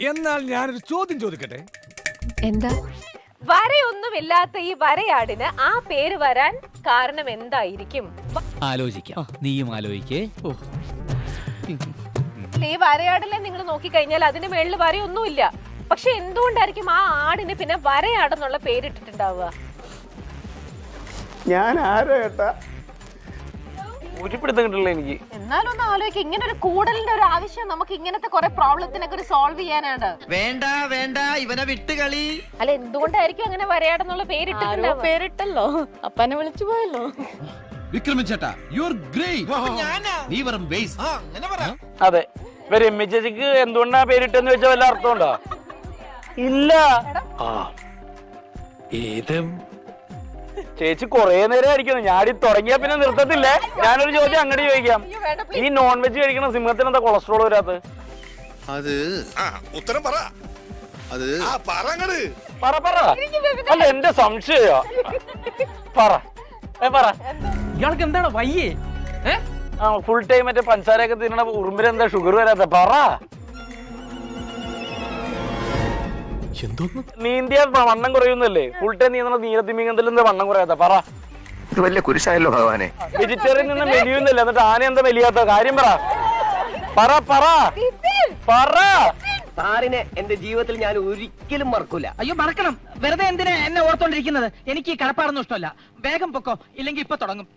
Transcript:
എന്നാൽ ഞാനൊരു ചോദ്യം ചോദിക്കട്ടെ? എന്താ? വരയൊന്നുമില്ലാത്ത ഈ വരയാടിന് ആ പേര് വരാൻ കാരണം എന്തായിരിക്കും? ആലോചിക്കാം, നീയും ആലോചിക്കേ. ഈ വരയാടിനെ നിങ്ങൾ നോക്കിക്കഴിഞ്ഞാൽ അതിന്റെ മേളിൽ വരയൊന്നുമില്ല. പക്ഷെ എന്തുകൊണ്ടായിരിക്കും ആ ആടിന് പിന്നെ വരയാടെന്നുള്ള പേരിട്ടിട്ടുണ്ടാവുക? ഞാൻ ആരോ ഏട്ടാ ഊറ്റിപ്പിടുത്തം കിട്ടില്ല എനിക്ക്. എന്നാലും ഒന്ന് ആലോചിക്കുക, ഇങ്ങനെ ഒരു കൂടലിന്റെ ഒരു ആവശ്യം നമുക്ക് ഇങ്ങനത്തെ കുറെ പ്രോബ്ലത്തിനൊക്കെ ഒരു സോൾവ് ചെയ്യാനാണ്. വേണ്ട വേണ്ട, ഇവനെ വിട്ടുകളി. അല്ല, എന്തുകൊണ്ടായിരിക്കും അങ്ങനെ വരയാടെന്നുള്ള പേരിട്ടിട്ടുണ്ടാവുക? പേരിട്ടല്ലോ, അപ്പനെ വിളിച്ചു പോയല്ലോ. വിക്രമിച്ചേട്ടാ, യു ആർ ഗ്രേറ്റ്. നീ വെറും വേസ്റ്റ്. അങ്ങനെ പറ. അതെ, ഇവര് എമ്മി ചേച്ചിക്ക് എന്തുകൊണ്ടാ പേരിട്ടെന്ന് വെച്ചാൽ വല്ല അർത്ഥമുണ്ടോ? ഇല്ല. ചേച്ചി കൊറേ നേരം ആയിരിക്കുന്നു. ഞാനീ തുടങ്ങിയാ പിന്നെ നിർത്തത്തില്ലേ. ഞാനൊരു ചോദ്യം അങ്ങോട്ട് ചോദിക്കാം. ഈ നോൺ വെജ് കഴിക്കണ സിംഹത്തിന് എന്താ കൊളസ്ട്രോൾ വരാത്തത്? അത് ഉത്തരം പറ. അത് പറ പറ. അല്ല, എന്റെ സംശയ പറ പറ. ഇയാൾക്ക് എന്താണ് വയ്യേ? ഫുൾ ടൈം മറ്റേ പഞ്ചസാരയൊക്കെ തിന്നണ ഉറുമ്പിന് എന്താ ഷുഗർ വരാത്ത? പറ. നീന്തിയ വണ്ണം കുറയുന്നല്ലേ? ഫുൾ ടൈം നീന്തണ നീരത്തിമീങ്ങത്തിൽ എന്താ വണ്ണം കുറയാത്ത? പറ. ഇത് വലിയ കുരിശായല്ലോ ഭഗവാനെ. വെജിറ്റേറിയൻ നിന്ന് മെലിയുന്നില്ല, എന്നിട്ട് ആന എന്താ മെലിയാത്ത? കാര്യം പറ. പറ പറ പറ. സാറിനെ എന്റെ ജീവിതത്തിൽ ഞാൻ ഒരിക്കലും മറക്കൂല. അയ്യോ, മറക്കണം. വെറുതെ എന്തിനാ എന്നെ ഓർത്തോണ്ടിരിക്കുന്നത്? എനിക്ക് ഈ കടപ്പാടൊന്നും ഇഷ്ടമല്ല. വേഗം പൊക്കോ, ഇല്ലെങ്കിൽ ഇപ്പൊ തുടങ്ങും.